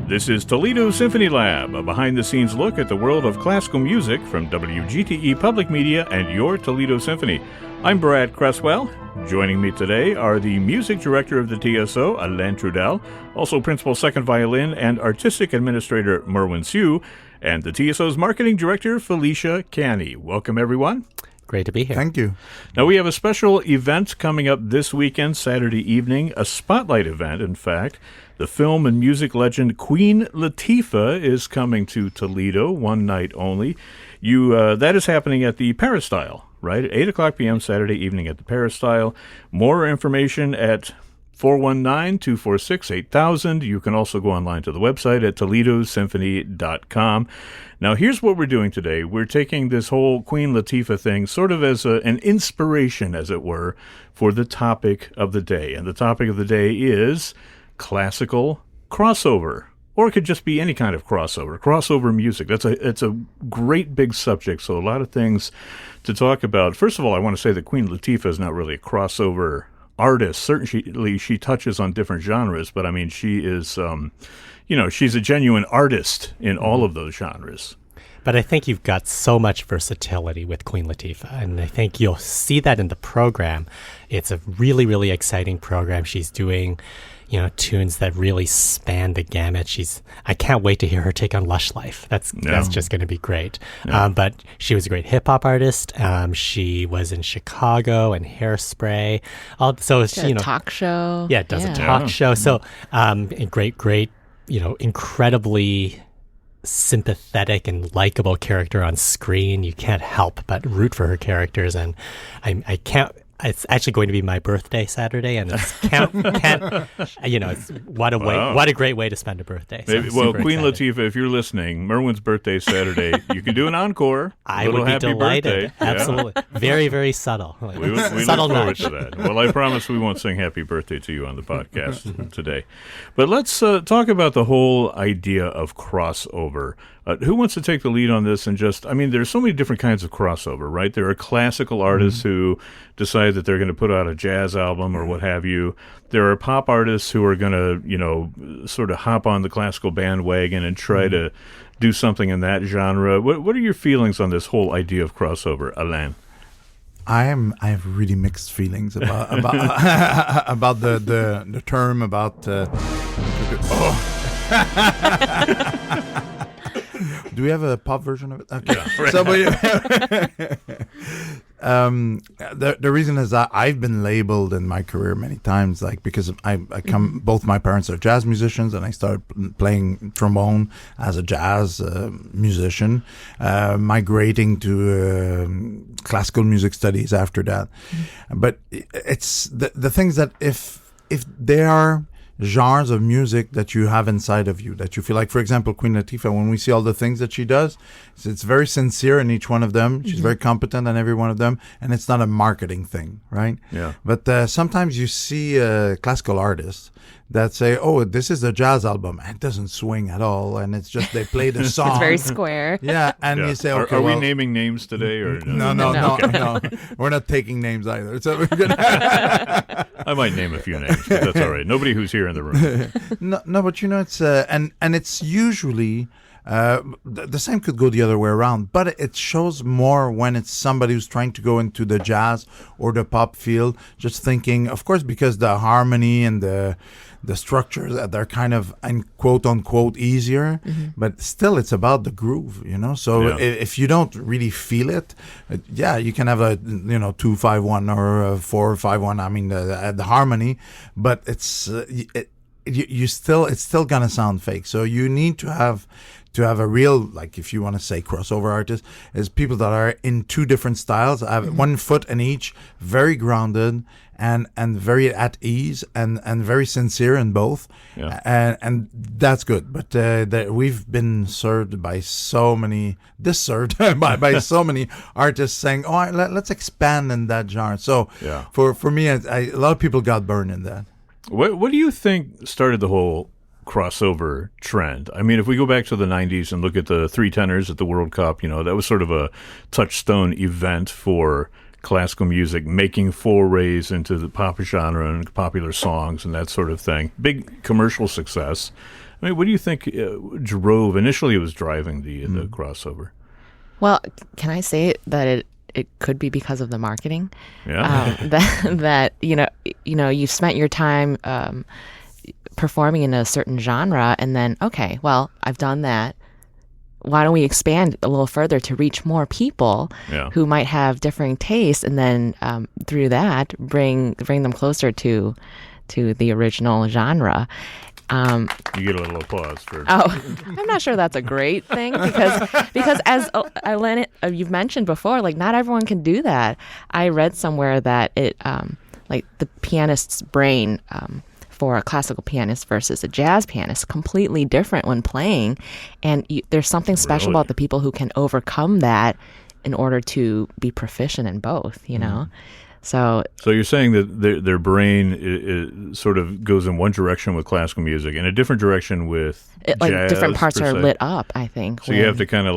This is Toledo Symphony Lab, a behind-the-scenes look at the world of classical music from WGTE Public Media and your Toledo Symphony. I'm Brad Cresswell. Joining me today are the music director of the TSO, Alain Trudel, also principal second violin and artistic administrator Merwin Siu, and the TSO's marketing director, Felicia Canny. Welcome, everyone. Great to be here. Thank you. Now, we have a special event coming up this weekend, Saturday evening, a spotlight event, in fact. The film and music legend Queen Latifah is coming to Toledo, one night only. That is happening at the Peristyle, right? At 8 o'clock p.m. Saturday evening at the Peristyle. More information at 419-246-8000. You can also go online to the website at toledosymphony.com. Now, here's what we're doing today. We're taking this whole Queen Latifah thing sort of as an inspiration, as it were, for the topic of the day. And the topic of the day is classical crossover. Or it could just be any kind of crossover music. It's a great big subject, so a lot of things to talk about. First of all, I want to say that Queen Latifah is not really a crossover artist. Certainly she touches on different genres, but I mean, she is, she's a genuine artist in all of those genres. But I think you've got so much versatility with Queen Latifah, and I think you'll see that in the program. It's a really, really exciting program. She's doing, tunes that really span the gamut. I can't wait to hear her take on Lush Life. That's just going to be great. Yeah. But she was a great hip hop artist. She was in Chicago and Hairspray. Talk show. Yeah, does a talk show. So, a great, incredibly sympathetic and likable character on screen. You can't help but root for her characters, and I can't. It's actually going to be my birthday Saturday, and it's what a great way to spend a birthday. So Queen Latifah, if you're listening, Merwin's birthday Saturday, you can do an encore. I would be delighted. Birthday. Absolutely, very, very subtle. We Subtle look forward nudge. to that. Well, I promise we won't sing happy birthday to you on the podcast today. But let's talk about the whole idea of crossover. Who wants to take the lead on this? And there's so many different kinds of crossover, right? There are classical artists who decide that they're going to put out a jazz album or what have you. There are pop artists who are going to, sort of hop on the classical bandwagon and try to do something in that genre. What are your feelings on this whole idea of crossover, Alain? I have really mixed feelings about about the term about. Do we have a pop version of it? Okay. The reason is that I've been labeled in my career many times, because both my parents are jazz musicians, and I started playing trombone as a jazz musician, migrating to classical music studies after that. But it's the things that if there are genres of music that you have inside of you that you feel like, for example, Queen Latifah, when we see all the things that she does, it's very sincere in each one of them. She's very competent on every one of them, and it's not a marketing thing, right? Yeah. But sometimes you see classical artists that say, "Oh, this is a jazz album," and it doesn't swing at all, and it's just they play the song. It's very square. Yeah, and you say, "Okay, are we naming names today or no? We're not taking names either." So we're gonna I might name a few names, but that's all right. Nobody who's here in the room. No, but it's and it's usually the same could go the other way around, but it shows more when it's somebody who's trying to go into the jazz or the pop field, just thinking, of course, because the harmony and the structures, they're kind of quote unquote easier, but still it's about the groove, so if you don't really feel it, you can have a 2-5-1 or a 4-5-1, the harmony, but it's it's still gonna sound fake. So you need to have a real, if you want to say crossover artist, is people that are in two different styles, have 1 foot in each, very grounded and very at ease and very sincere in both. And that's good. But we've been served by so many by so many artists saying, let's expand in that genre. So for me, a lot of people got burned in that. What do you think started the whole crossover trend? I mean, if we go back to the 90s and look at the three tenors at the World Cup, that was sort of a touchstone event for classical music, making forays into the pop genre and popular songs and that sort of thing. Big commercial success. I I mean, what do you think drove, initially it was driving the crossover? Well, can I say that it could be because of the marketing? Yeah. That you've spent your time performing in a certain genre, and then, okay, well, I've done that. Why don't we expand a little further to reach more people who might have differing tastes, and then through that bring them closer to the original genre. You get a little applause for. Oh, I'm not sure that's a great thing because as you've mentioned before, like not everyone can do that. I read somewhere that it like the pianist's brain for a classical pianist versus a jazz pianist completely different when playing, and there's something special about the people who can overcome that in order to be proficient in both. You know. So you're saying that their brain sort of goes in one direction with classical music and a different direction with jazz, like different parts are lit up, I think. So you have to kind of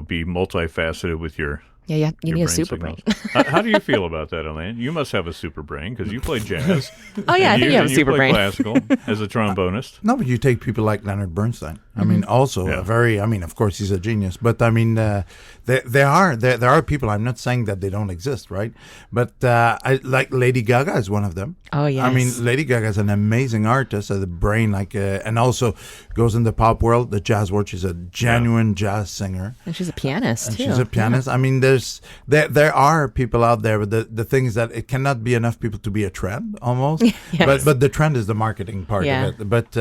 be multifaceted with your you need a super signals. brain. How do you feel about that, Elaine? You must have a super brain because you play jazz. Oh yeah, I think you have a super brain. Classical as a trombonist. No, but you take people like Leonard Bernstein. I mean, also of course he's a genius, but I mean, there are people. I'm not saying that they don't exist, right? But I like Lady Gaga is one of them. Oh yes. I mean, Lady Gaga is an amazing artist, has a brain and also goes in the pop world, the jazz world. She's a genuine jazz singer, and she's a pianist too. She's a pianist. Yeah. I mean, there are people out there, but the thing is that it cannot be enough people to be a trend almost. Yes. But the trend is the marketing part of it. But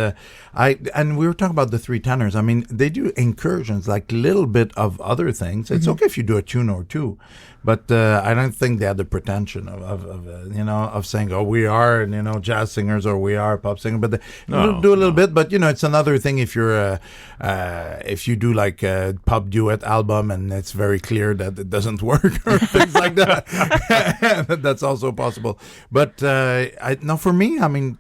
and we were talking about the three tenors. I mean, they do incursions, like little bit of other things. It's okay if you do a tune or two, but I don't think they have the pretension of saying, oh, we are jazz singers or we are pop singers. But they do a little bit. But it's another thing if you're if you do like a pop duet album and it's very clear that it doesn't work or things like that. That's also possible. But for me, I mean,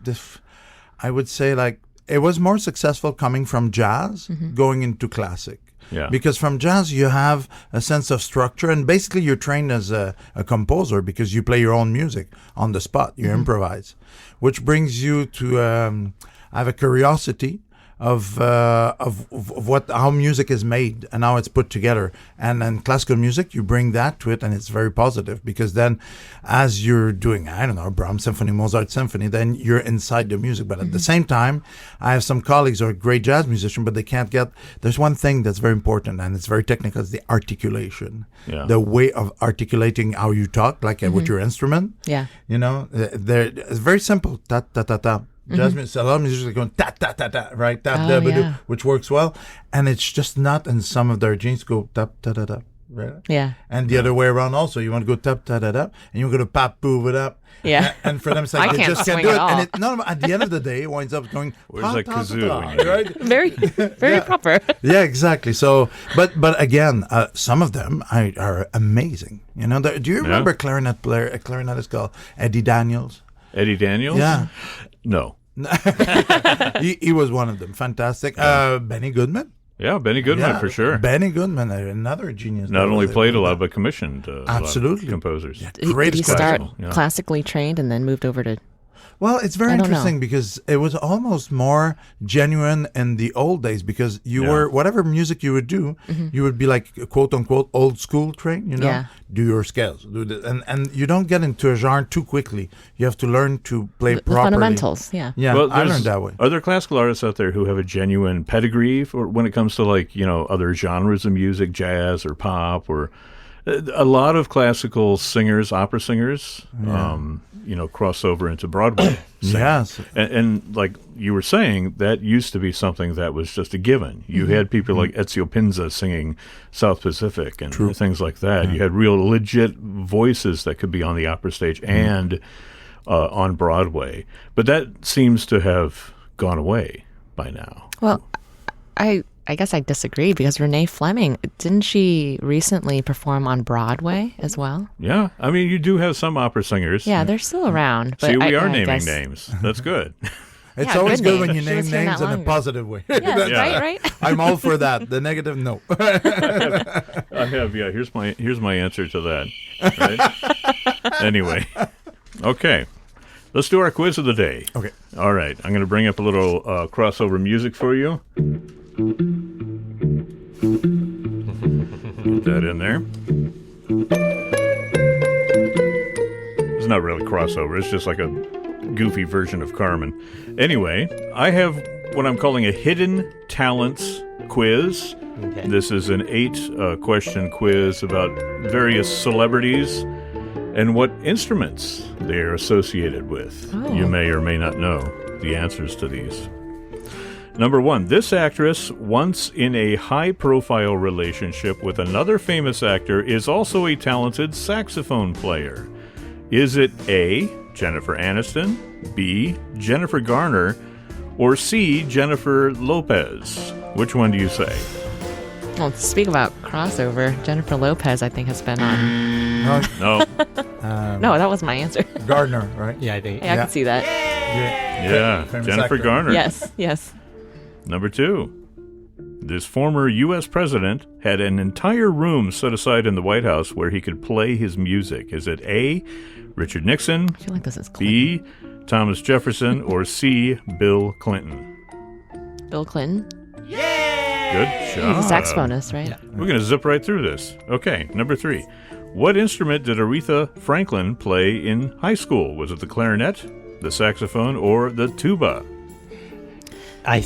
I would say like it was more successful coming from jazz going into classic. Yeah. Because from jazz you have a sense of structure, and basically you're trained as a composer because you play your own music on the spot. You improvise, which brings you to have a curiosity of how music is made and how it's put together. And then classical music, you bring that to it, and it's very positive because then, as you're doing, I don't know, Brahms Symphony, Mozart Symphony, then you're inside the music. But at the same time, I have some colleagues who are great jazz musicians, but they can't get. There's one thing that's very important, and it's very technical: it's the articulation, the way of articulating how you talk, like with your instrument. Yeah, it's very simple. Ta ta ta ta. Jazz music, a lot of musicians are going ta ta ta ta, right? Ta da ba do, which works well, and it's just not. And some of their genes go tap ta ta ta, right? Yeah. And the other way around also, you want to go tap ta ta ta, and you want to go pop boov it up. Yeah. And for them, it's like I they can't just can't swing do it. at all. And at the end of the day, it winds up going. Where's that kazoo? Right? Very proper. Yeah, exactly. So, but again, some of them are amazing. Do you remember a clarinetist called Eddie Daniels? Eddie Daniels? Yeah. No. he was one of them. Fantastic. Benny Goodman. Yeah, Benny Goodman for sure. Benny Goodman, another genius. Not only played a lot, but commissioned absolutely a lot of composers. Yeah, Did he start classically trained and then moved over to? Well, it's very interesting because it was almost more genuine in the old days because you were, whatever music you would do, you would be like, quote unquote, old school trained, do your scales, do this. And you don't get into a genre too quickly. You have to learn to play properly. Fundamentals, yeah. Yeah, well, I learned that way. Are there classical artists out there who have a genuine pedgree for when it comes to like, other genres of music, jazz or pop or a lot of classical singers, opera singers, cross over into Broadway. Yes. And like you were saying, that used to be something that was just a given. You had people like Ezio Pinza singing South Pacific and things like that. You had real legit voices that could be on the opera stage and on Broadway. But that seems to have gone away by now. Well, I guess I disagree because Renee Fleming, didn't she recently perform on Broadway as well? Yeah. I mean, you do have some opera singers. Yeah, they're still around. But see, we are naming names. That's good. It's always good when you name names in a positive way. Yeah, right? I'm all for that. The negative, no. I have, here's my answer to that. Right? Anyway. Okay. Let's do our quiz of the day. Okay. All right, I'm going to bring up a little crossover music for you. Get that in there. It's not really crossover. It's just like a goofy version of Carmen. Anyway, I have what I'm calling a hidden talents quiz. Okay. This is an 8-question quiz about various celebrities and what instruments they are associated with. Oh. You may or may not know the answers to these. Number 1, this actress, once in a high-profile relationship with another famous actor, is also a talented saxophone player. Is it A, Jennifer Aniston, B, Jennifer Garner, or C, Jennifer Lopez? Which one do you say? Well, speak about crossover. Jennifer Lopez, I think, has been on. No, No. No, that was my answer. Gardner, right? Yeah, I think. Hey, I can see that. Yeah, Famous Jennifer actor. Garner. Yes. Number 2. This former U.S. president had an entire room set aside in the White House where he could play his music. Is it A, Richard Nixon, I feel like this is Clinton. B, Thomas Jefferson, or C, Bill Clinton? Bill Clinton. Good He's job. a saxophonist, right? Yeah. We're going to zip right through this. Okay, number 3. What instrument did Aretha Franklin play in high school? Was it the clarinet, the saxophone, or the tuba? I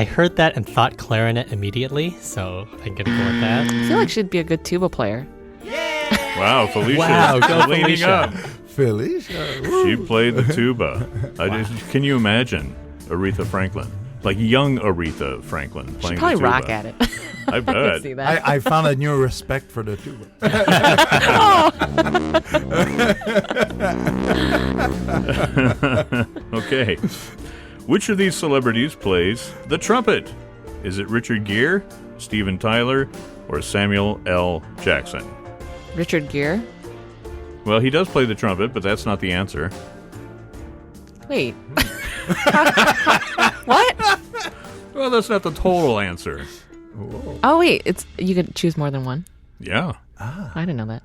heard that and thought clarinet immediately, so I'm going to go with that. I feel like she'd be a good tuba player. Wow, Felicia. Wow, go leaning Felicia. up. Felicia. She played the tuba. Can you imagine Aretha Franklin? Like young Aretha Franklin playing She'd probably the tuba. rock at it. I I bet. can see that. I found a new respect for the tuba. Okay. Which of these celebrities plays the trumpet? Is it Richard Gere, Steven Tyler, or Samuel L. Jackson? Richard Gere. Well, he does play the trumpet, but that's not the answer. Wait. What? Well, that's not the total answer. Oh wait, you could choose more than one. Yeah. I didn't know that.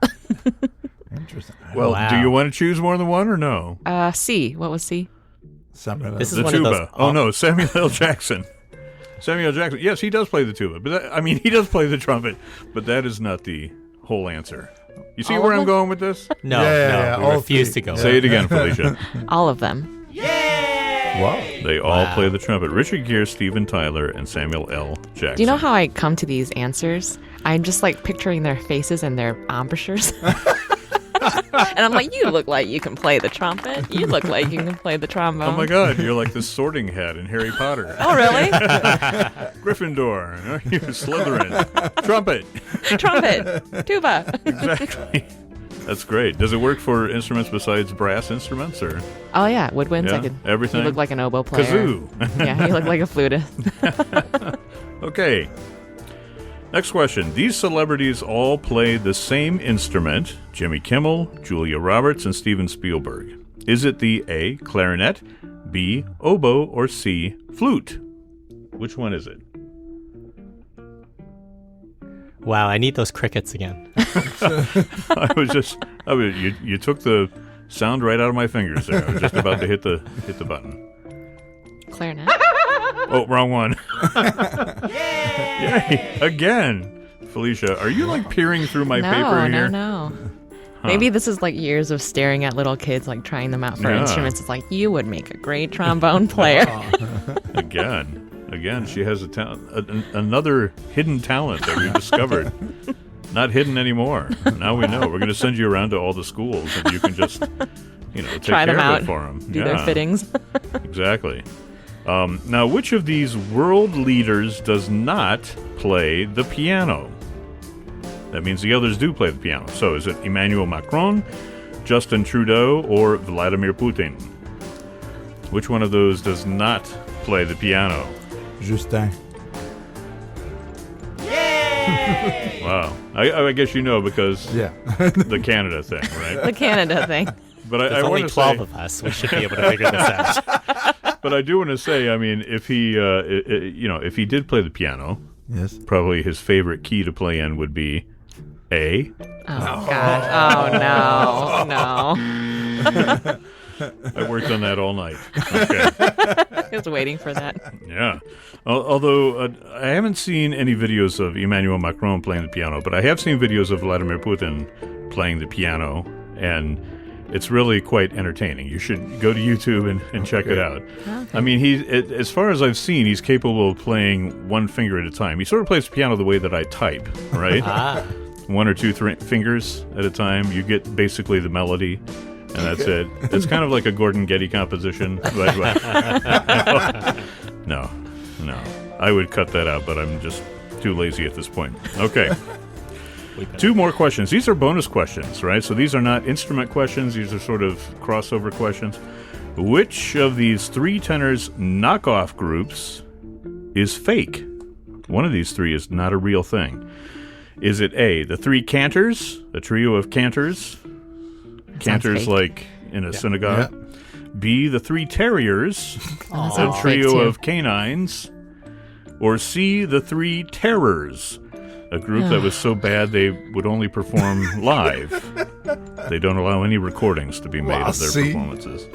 Interesting. Well, Wow. do you want to choose more than one or no? C. What was C? Samuel This is The one of tuba. those- Oh, no, Samuel L. Jackson. Samuel L. Jackson. Yes, he does play the tuba. But he does play the trumpet. But that is not the whole answer. You see All where of I'm them? going with this? No, Yeah, we all refuse three. to go. Say it again, Felicia. All of them. Wow. They all Wow. play the trumpet. Richard Gere, Steven Tyler, and Samuel L. Jackson. Do you know how I come to these answers? I'm just like picturing their faces and their embouchures. And I'm like, you look like you can play the trumpet. You look like you can play the trombone. Oh my God, you're like the sorting hat in Harry Potter. Oh, really? Gryffindor, you're Slytherin. Trumpet. Trumpet. Tuba. Exactly. That's great. Does it work for instruments besides brass instruments or Oh, yeah. Woodwinds. Yeah, I could. everything? You look like an oboe player. kazoo? Yeah, you look like a flutist. Okay. Next question. These celebrities all play the same instrument: Jimmy Kimmel, Julia Roberts, and Steven Spielberg. Is it the A, clarinet, B, oboe, or C, flute? Which one is it? Wow, I need those crickets again. You took the sound right out of my fingers there. I was just about to hit the button. Clarinet. Oh, wrong one. Yay! Again. Felicia, are you like peering through my paper here? No. Maybe this is like years of staring at little kids, like trying them out for Yeah. instruments. It's like, you would make a great trombone player. Again, she has a another hidden talent that we discovered. Not hidden anymore. Now we know. We're going to send you around to all the schools, and you can just, take Try care them of out. it for them. Do their fittings. Exactly. Now, which of these world leaders does not play the piano? That means the others do play the piano. So is it Emmanuel Macron, Justin Trudeau, or Vladimir Putin? Which one of those does not play the piano? Justin. Wow. I guess you know because Yeah. the Canada thing, right? The Canada thing. But I There's want only to 12 say, of us. We should be able to figure this out. but I do want to say, I mean, if he, if he did play the piano, Yes. probably his favorite key to play in would be A, Oh, gosh. Oh, no. I worked on that all night. Okay. I was waiting for that. Yeah. Although I haven't seen any videos of Emmanuel Macron playing the piano, but I have seen videos of Vladimir Putin playing the piano, and it's really quite entertaining. You should go to YouTube and check it out. Okay. I mean, as far as I've seen, he's capable of playing one finger at a time. He sort of plays the piano the way that I type, right? One or two fingers at a time. You get basically the melody, and that's it. It's kind of like a Gordon Getty composition. No. I would cut that out, but I'm just too lazy at this point. Okay. 2 more questions. These are bonus questions, right? So these are not instrument questions. These are sort of crossover questions. Which of these 3 tenors knockoff groups is fake? One of these 3 is not a real thing. Is it A, the 3 cantors, a trio of cantors? Cantors like in a synagogue. Yeah. B, the 3 terriers, a trio of canines. Or C, the 3 terrors, a group that was so bad they would only perform live. They don't allow any recordings to be made of their performances.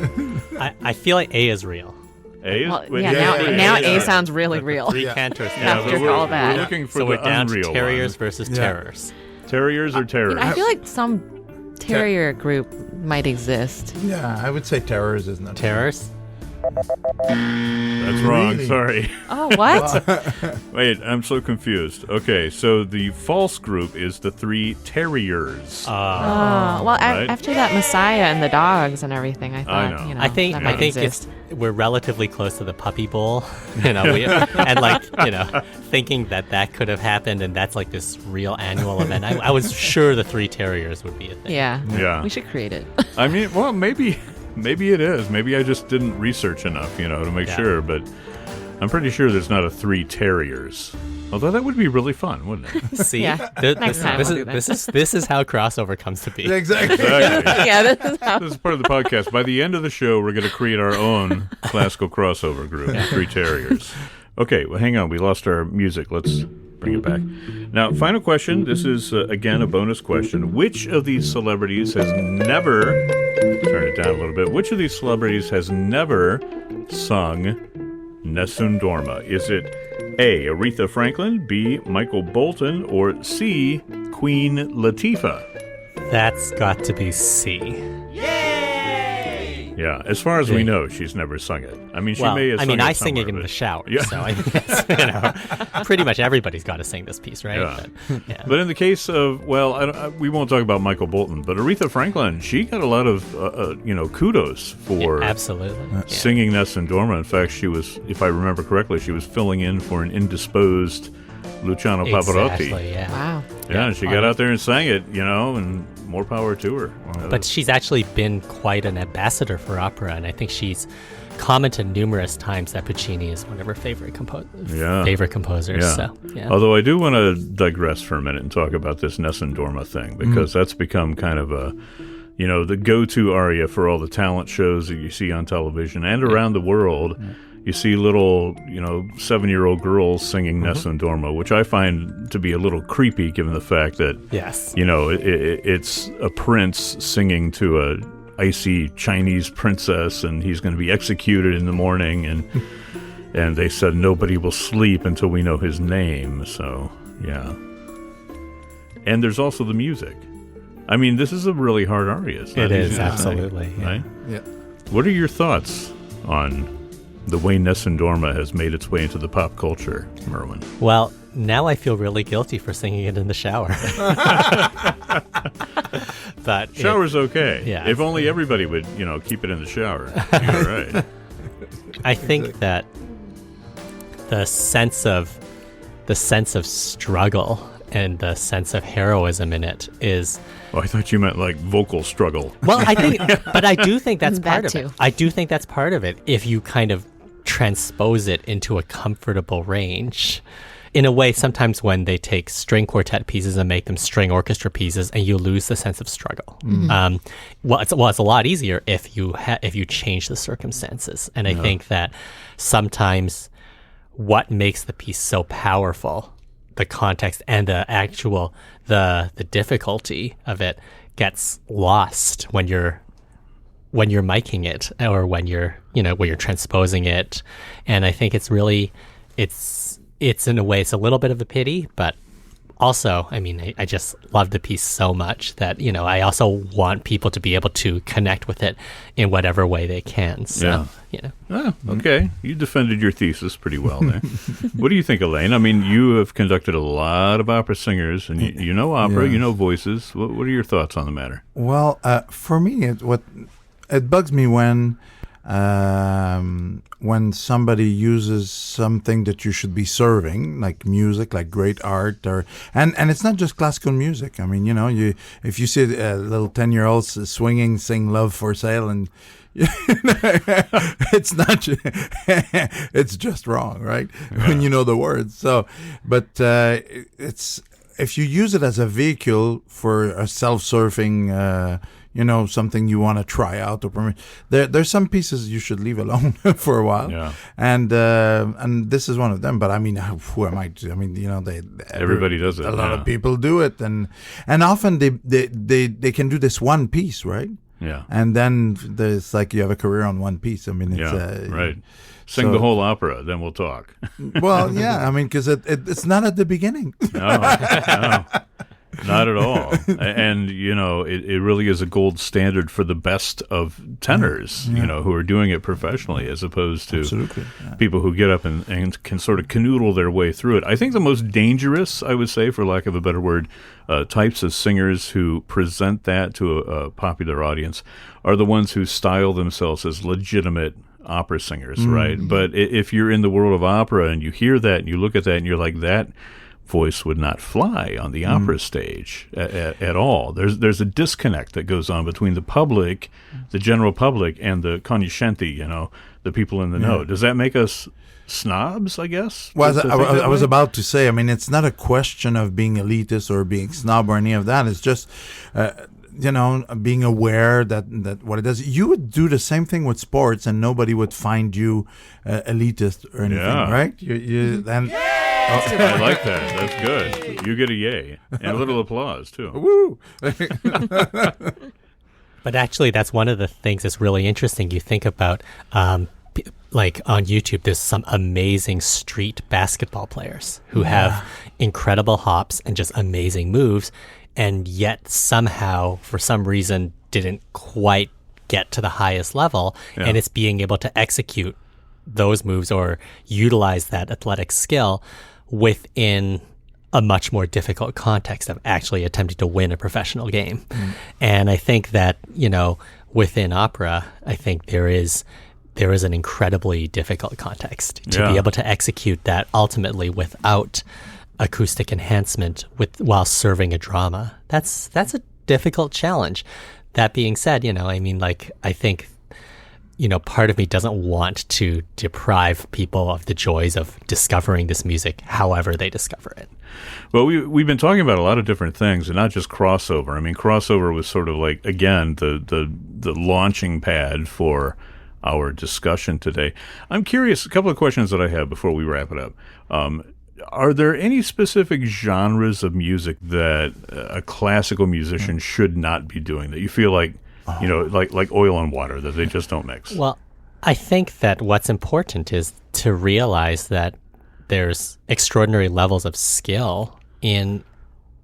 I feel like A is real. A is? Now A sounds really real. 3 cantors. After all that. We're looking for so we're the down unreal to terriers one. versus terrors. Terriers or terrors? I feel like some terrier group might exist. Yeah, I would say terrors, isn't it? Terrors? That's wrong. Really? Sorry. Oh, what? Wait, I'm so confused. Okay, so the false group is the 3 terriers. After that Messiah and the dogs and everything, I thought, I think we're relatively close to the puppy bowl, and thinking that could have happened, and that's like this real annual event. I was sure the 3 terriers would be a thing. Yeah. We should create it. I mean, well, maybe it is. Maybe I just didn't research enough, to make sure. But I'm pretty sure there's not a 3 terriers. Although that would be really fun, wouldn't it? See, this is how crossover comes to be. Exactly. This is part of the podcast. By the end of the show, we're going to create our own classical crossover group, 3 terriers. Okay, well, hang on. We lost our music. Let's bring it back. Now, final question. This is, again, a bonus question. Which of these celebrities has never... Turn it down a little bit. Which of these celebrities has never sung Nessun Dorma? Is it A, Aretha Franklin, B, Michael Bolton, or C, Queen Latifah? That's got to be C. Yeah, as far as we know, she's never sung it. I mean, may have sung it I sing it in the shower, so I guess, pretty much everybody's got to sing this piece, right? Yeah. But in the case of, we won't talk about Michael Bolton, but Aretha Franklin, she got a lot of, kudos for singing Nessun Dorma. In fact, she was, if I remember correctly, she was filling in for an indisposed Luciano Pavarotti. Exactly, yeah. Wow. Yeah, she got out there and sang it, and more power to her. But she's actually been quite an ambassador for opera, and I think she's commented numerous times that Puccini is one of her favorite composers. Yeah. So, yeah. Although I do want to digress for a minute and talk about this Nessun Dorma thing, because that's become kind of a, the go-to aria for all the talent shows that you see on television and around the world. You see little, 7-year-old girls singing Nessun Dorma, which I find to be a little creepy given the fact that, it's a prince singing to a icy Chinese princess, and he's going to be executed in the morning, and they said nobody will sleep until we know his name, so, yeah. And there's also the music. I mean, this is a really hard aria. It is, absolutely. Sing, right? Yeah. What are your thoughts on the way Nessun Dorma has made its way into the pop culture, Merwin? Well, now I feel really guilty for singing it in the shower. But shower's okay. Yeah. If only everybody would, keep it in the shower. You're right. I think that the sense of struggle and the sense of heroism in it is... Oh, I thought you meant like vocal struggle. Well, I do think that's part of it. I do think that's part of it if you kind of transpose it into a comfortable range. In a way, sometimes when they take string quartet pieces and make them string orchestra pieces, and you lose the sense of struggle. It's a lot easier if you change the circumstances. And I think that sometimes what makes the piece so powerful, the context and the difficulty of it, gets lost when when you're miking it or when you're transposing it. And I think it's really, it's in a way, it's a little bit of a pity, but also, I mean, I just love the piece so much that, I also want people to be able to connect with it in whatever way they can. So, Okay. You defended your thesis pretty well there. What do you think, Elaine? I mean, you have conducted a lot of opera singers, and you know opera, you know voices. What are your thoughts on the matter? Well, for me, it bugs me when somebody uses something that you should be serving, like music, like great art, and it's not just classical music. I mean, if you see a little 10-year-olds swinging, sing "Love for Sale," and it's not, it's just wrong, right? Yeah. When you know the words. So, but it's, if you use it as a vehicle for a self-serving, something you want to try out or permit. There's some pieces you should leave alone for a while. Yeah. And this is one of them. But I mean, who am I to? I mean, everybody does it. A lot of people do it, and often they can do this one piece, right? Yeah. And then there's like you have a career on one piece. I mean, it's right. Sing the whole opera, then we'll talk. Well, yeah. I mean, because it's not at the beginning. No. Not at all. And, it really is a gold standard for the best of tenors, who are doing it professionally, as opposed to people who get up and can sort of canoodle their way through it. I think the most dangerous, I would say, for lack of a better word, types of singers who present that to a popular audience are the ones who style themselves as legitimate opera singers, right? But if you're in the world of opera and you hear that and you look at that and you're like, that voice would not fly on the opera stage at all. There's a disconnect that goes on between the public, the general public, and the cognoscenti, the people in the know. Does that make us snobs, I guess? Well, I was about to say, I mean, it's not a question of being elitist or being snob or any of that. It's just being aware that what it does. You would do the same thing with sports, and nobody would find you elitist or anything, right? I like that. That's good. You get a yay and a little applause too. Woo! But actually, that's one of the things that's really interesting. You think about, like on YouTube, there's some amazing street basketball players who have incredible hops and just amazing moves, and yet somehow, for some reason, didn't quite get to the highest level. Yeah. And it's being able to execute those moves or utilize that athletic skill within a much more difficult context of actually attempting to win a professional game. And I think that, within opera, I think there is an incredibly difficult context to be able to execute that ultimately without acoustic enhancement while serving a drama. That's a difficult challenge. That being said, I think part of me doesn't want to deprive people of the joys of discovering this music however they discover it. Well, we've been talking about a lot of different things, and not just crossover. I mean, crossover was sort of like, again, the launching pad for our discussion today. I'm curious, a couple of questions that I have before we wrap it up. Are there any specific genres of music that a classical musician should not be doing, that you feel like, like oil and water, that they just don't mix? Well, I think that what's important is to realize that there's extraordinary levels of skill in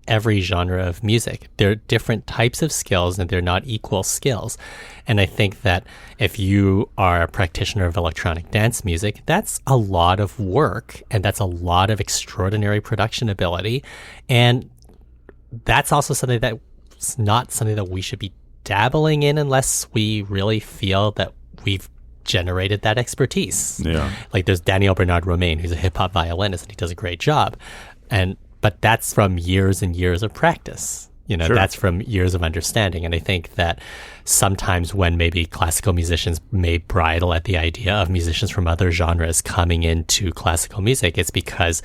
every genre of music. There are different types of skills, and they're not equal skills. And I think that if you are a practitioner of electronic dance music, that's a lot of work, and that's a lot of extraordinary production ability. And that's also something that's not something that we should be dabbling in unless we really feel that we've generated that expertise. Yeah. Like there's Daniel Bernard Romain, who's a hip-hop violinist, and he does a great job. But that's from years and years of practice. Sure. That's from years of understanding. And I think that sometimes when maybe classical musicians may bridle at the idea of musicians from other genres coming into classical music, it's because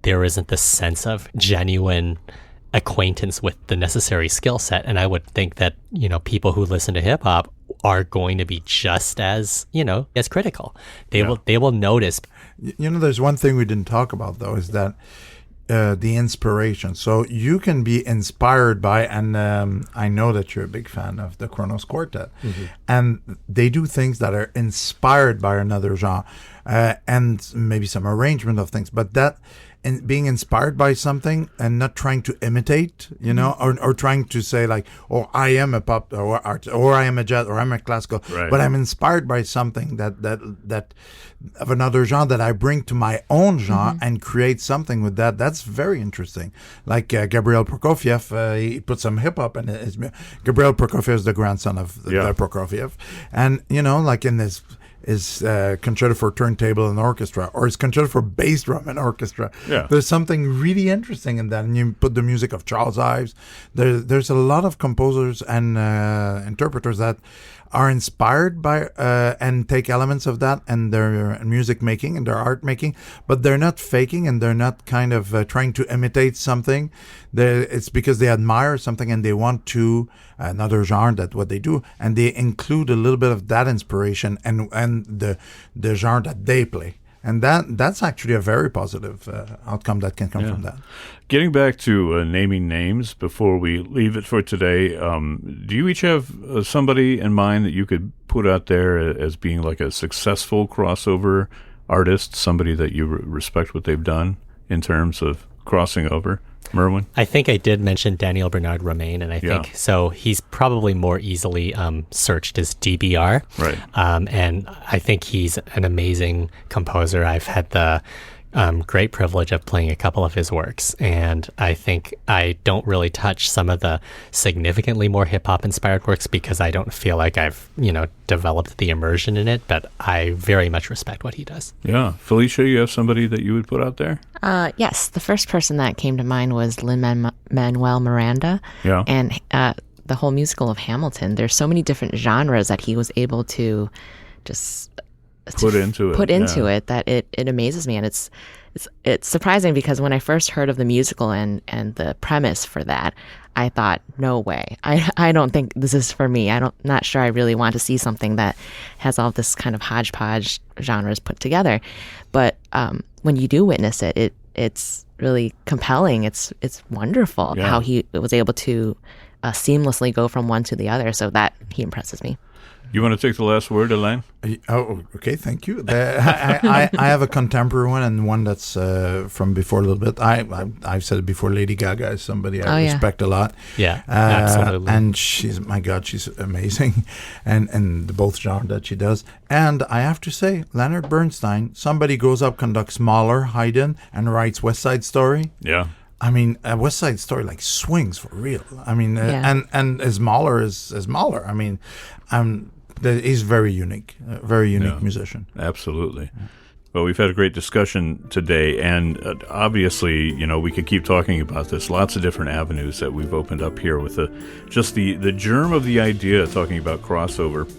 there isn't the sense of genuine acquaintance with the necessary skill set. And I would think that, people who listen to hip hop are going to be just as, as critical. They will notice. There's one thing we didn't talk about though, is that the inspiration. So you can be inspired by, and I know that you're a big fan of the Kronos Quartet, and they do things that are inspired by another genre, and maybe some arrangement of things, but that. And being inspired by something and not trying to imitate, or trying to say like, oh, I am a pop or art, or I am a jazz, or I'm a classical, Right. but I'm inspired by something that of another genre that I bring to my own genre and create something with that. That's very interesting. Like Gabriel Prokofiev, he put some hip hop in his. Gabriel Prokofiev is the grandson of the Prokofiev, and like in this. Is concerto for turntable and orchestra, or is concerto for bass drum and orchestra. Yeah. There's something really interesting in that, and you put the music of Charles Ives. There's a lot of composers and interpreters that are inspired by and take elements of that and their music making and their art making, but they're not faking and they're not kind of trying to imitate something. It's because they admire something and they want to another genre, that what they do, and they include a little bit of that inspiration and the genre that they play. And that's actually a very positive outcome that can come from that. Getting back to naming names before we leave it for today, do you each have somebody in mind that you could put out there as being like a successful crossover artist, somebody that you respect what they've done in terms of crossing over? Merwin? I think I did mention Daniel Bernard Romain, and I think so he's probably more easily searched as DBR. Right. And I think he's an amazing composer. I've had the great privilege of playing a couple of his works, and I think I don't really touch some of the significantly more hip-hop inspired works because I don't feel like I've, developed the immersion in it, but I very much respect what he does. Yeah. Felicia, you have somebody that you would put out there? Yes, the first person that came to mind was Lin-Manuel Miranda. Yeah. And the whole musical of Hamilton. There's so many different genres that he was able to just put into it that it amazes me. And it's surprising because when I first heard of the musical and the premise for that, I thought, no way. I don't think this is for me. Not sure I really want to see something that has all this kind of hodgepodge genres put together. But when you do witness it, it's really compelling. It's wonderful how he was able to seamlessly go from one to the other. So that he impresses me. You want to take the last word, Alain? Oh, okay, thank you. I have a contemporary one and one that's from before a little bit. I've said it before. Lady Gaga is somebody I respect a lot. Yeah, absolutely. And she's amazing, and the both genres that she does. And I have to say, Leonard Bernstein. Somebody goes up, conducts Mahler, Haydn, and writes West Side Story. Yeah. I mean, West Side Story swings for real. I mean, and as Mahler is Mahler. I mean, he's very unique musician. Absolutely. Well, we've had a great discussion today, and obviously, we could keep talking about this. Lots of different avenues that we've opened up here with just the germ of the idea, talking about crossover.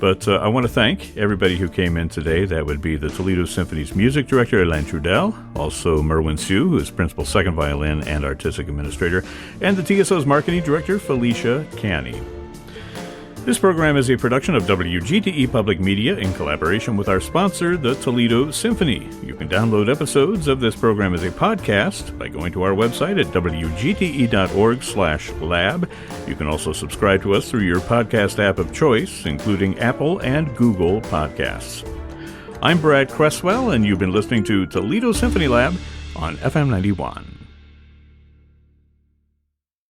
But I want to thank everybody who came in today. That would be the Toledo Symphony's music director, Alain Trudel, also Merwin Siu, who is principal second violin and artistic administrator, and the TSO's marketing director, Felicia Canny. This program is a production of WGTE Public Media in collaboration with our sponsor, the Toledo Symphony. You can download episodes of this program as a podcast by going to our website at wgte.org/lab. You can also subscribe to us through your podcast app of choice, including Apple and Google Podcasts. I'm Brad Cresswell, and you've been listening to Toledo Symphony Lab on FM 91.